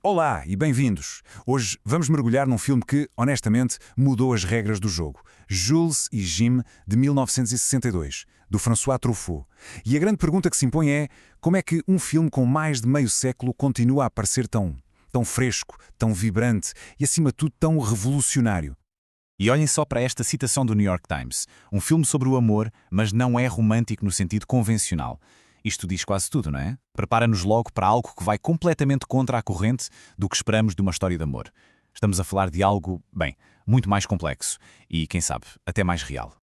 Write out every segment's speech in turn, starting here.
Olá e bem-vindos! Hoje vamos mergulhar num filme que, honestamente, mudou as regras do jogo. Jules e Jim, de 1962, do François Truffaut. E a grande pergunta que se impõe é: como é que um filme com mais de meio século continua a parecer tão fresco, tão vibrante e, acima de tudo, tão revolucionário? E olhem só para esta citação do New York Times. Um filme sobre o amor, mas não é romântico no sentido convencional. Isto diz quase tudo, não é? Prepara-nos logo para algo que vai completamente contra a corrente do que esperamos de uma história de amor. Estamos a falar de algo, bem, muito mais complexo e, quem sabe, até mais real.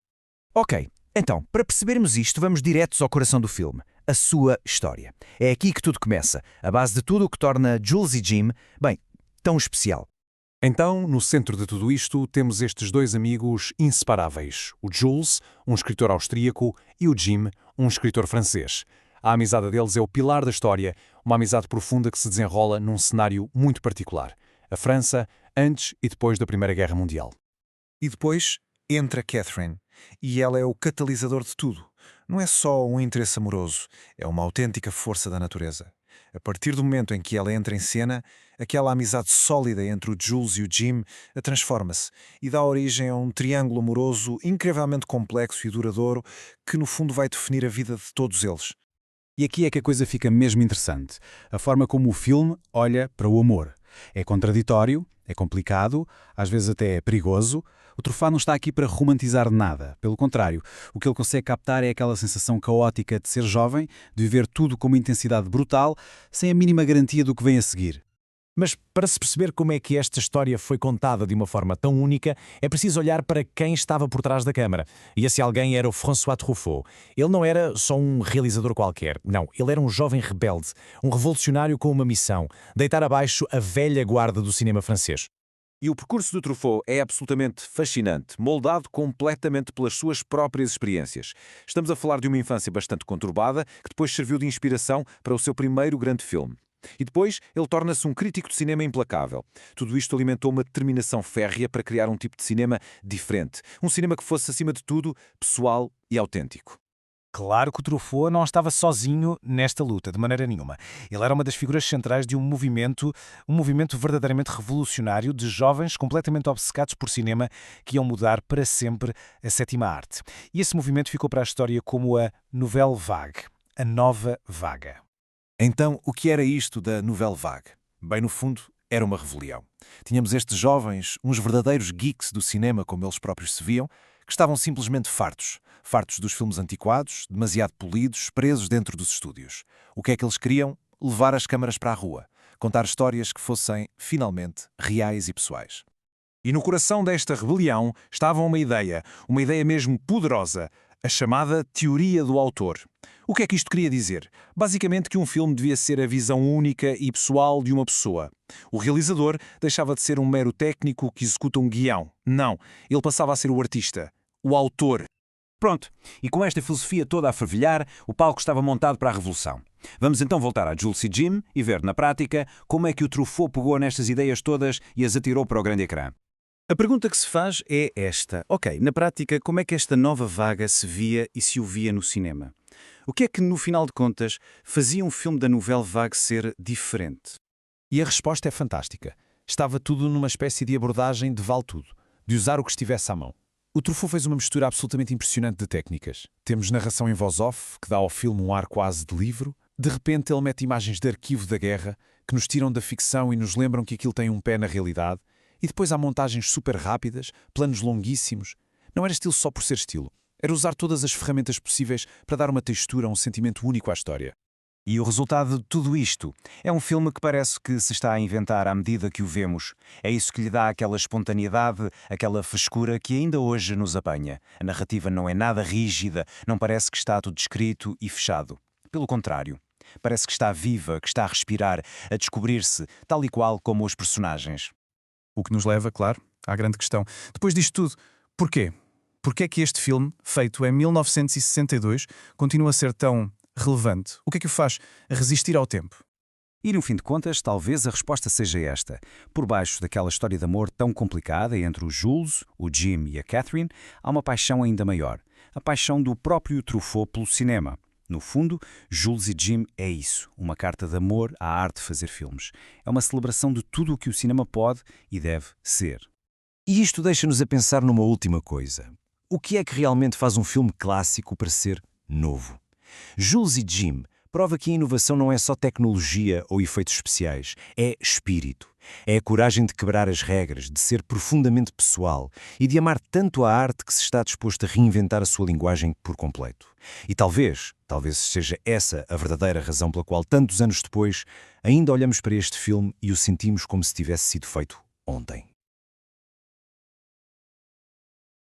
Ok, então, para percebermos isto, vamos diretos ao coração do filme, a sua história. É aqui que tudo começa, a base de tudo o que torna Jules e Jim, bem, tão especial. Então, no centro de tudo isto, temos estes dois amigos inseparáveis. O Jules, um escritor austríaco, e o Jim, um escritor francês. A amizade deles é o pilar da história, uma amizade profunda que se desenrola num cenário muito particular. A França, antes e depois da Primeira Guerra Mundial. E depois entra Catherine, e ela é o catalisador de tudo. Não é só um interesse amoroso, é uma autêntica força da natureza. A partir do momento em que ela entra em cena, aquela amizade sólida entre o Jules e o Jim transforma-se e dá origem a um triângulo amoroso incrivelmente complexo e duradouro que no fundo vai definir a vida de todos eles. E aqui é que a coisa fica mesmo interessante. A forma como o filme olha para o amor. É contraditório, é complicado, às vezes até é perigoso. O Truffaut não está aqui para romantizar nada. Pelo contrário, o que ele consegue captar é aquela sensação caótica de ser jovem, de viver tudo com uma intensidade brutal, sem a mínima garantia do que vem a seguir. Mas para se perceber como é que esta história foi contada de uma forma tão única, é preciso olhar para quem estava por trás da câmara. E esse alguém era o François Truffaut. Ele não era só um realizador qualquer. Não, ele era um jovem rebelde, um revolucionário com uma missão: deitar abaixo a velha guarda do cinema francês. E o percurso do Truffaut é absolutamente fascinante, moldado completamente pelas suas próprias experiências. Estamos a falar de uma infância bastante conturbada, que depois serviu de inspiração para o seu primeiro grande filme. E depois ele torna-se um crítico de cinema implacável. Tudo isto alimentou uma determinação férrea para criar um tipo de cinema diferente. Um cinema que fosse, acima de tudo, pessoal e autêntico. Claro que o Truffaut não estava sozinho nesta luta, de maneira nenhuma. Ele era uma das figuras centrais de um movimento verdadeiramente revolucionário de jovens completamente obcecados por cinema que iam mudar para sempre a sétima arte. E esse movimento ficou para a história como a Nouvelle Vague, a nova vaga. Então, o que era isto da Nouvelle Vague? Bem, no fundo, era uma rebelião. Tínhamos estes jovens, uns verdadeiros geeks do cinema, como eles próprios se viam, que estavam simplesmente fartos. Fartos dos filmes antiquados, demasiado polidos, presos dentro dos estúdios. O que é que eles queriam? Levar as câmaras para a rua. Contar histórias que fossem, finalmente, reais e pessoais. E no coração desta rebelião estava uma ideia mesmo poderosa, a chamada teoria do autor. O que é que isto queria dizer? Basicamente que um filme devia ser a visão única e pessoal de uma pessoa. O realizador deixava de ser um mero técnico que executa um guião. Não, ele passava a ser o artista, o autor. Pronto, e com esta filosofia toda a fervilhar, o palco estava montado para a revolução. Vamos então voltar a Jules e Jim e ver na prática como é que o Truffaut pegou nestas ideias todas e as atirou para o grande ecrã. A pergunta que se faz é esta. Ok, na prática, como é que esta nova vaga se via e se ouvia no cinema? O que é que, no final de contas, fazia um filme da Nouvelle Vague ser diferente? E a resposta é fantástica. Estava tudo numa espécie de abordagem de vale tudo, de usar o que estivesse à mão. O Truffaut fez uma mistura absolutamente impressionante de técnicas. Temos narração em voz off, que dá ao filme um ar quase de livro. De repente ele mete imagens de arquivo da guerra, que nos tiram da ficção e nos lembram que aquilo tem um pé na realidade. E depois há montagens super rápidas, planos longuíssimos. Não era estilo só por ser estilo. Era usar todas as ferramentas possíveis para dar uma textura, um sentimento único à história. E o resultado de tudo isto é um filme que parece que se está a inventar à medida que o vemos. É isso que lhe dá aquela espontaneidade, aquela frescura que ainda hoje nos apanha. A narrativa não é nada rígida, não parece que está tudo escrito e fechado. Pelo contrário, parece que está viva, que está a respirar, a descobrir-se, tal e qual como os personagens. O que nos leva, claro, à grande questão. Depois disto tudo, porquê? Porquê é que este filme, feito em 1962, continua a ser tão relevante? O que é que o faz resistir ao tempo? E no fim de contas, talvez a resposta seja esta. Por baixo daquela história de amor tão complicada entre o Jules, o Jim e a Catherine, há uma paixão ainda maior. A paixão do próprio Truffaut pelo cinema. No fundo, Jules e Jim é isso, uma carta de amor à arte de fazer filmes. É uma celebração de tudo o que o cinema pode e deve ser. E isto deixa-nos a pensar numa última coisa. O que é que realmente faz um filme clássico para ser novo? Jules e Jim prova que a inovação não é só tecnologia ou efeitos especiais, é espírito. É a coragem de quebrar as regras, de ser profundamente pessoal e de amar tanto a arte que se está disposto a reinventar a sua linguagem por completo. E talvez seja essa a verdadeira razão pela qual, tantos anos depois, ainda olhamos para este filme e o sentimos como se tivesse sido feito ontem.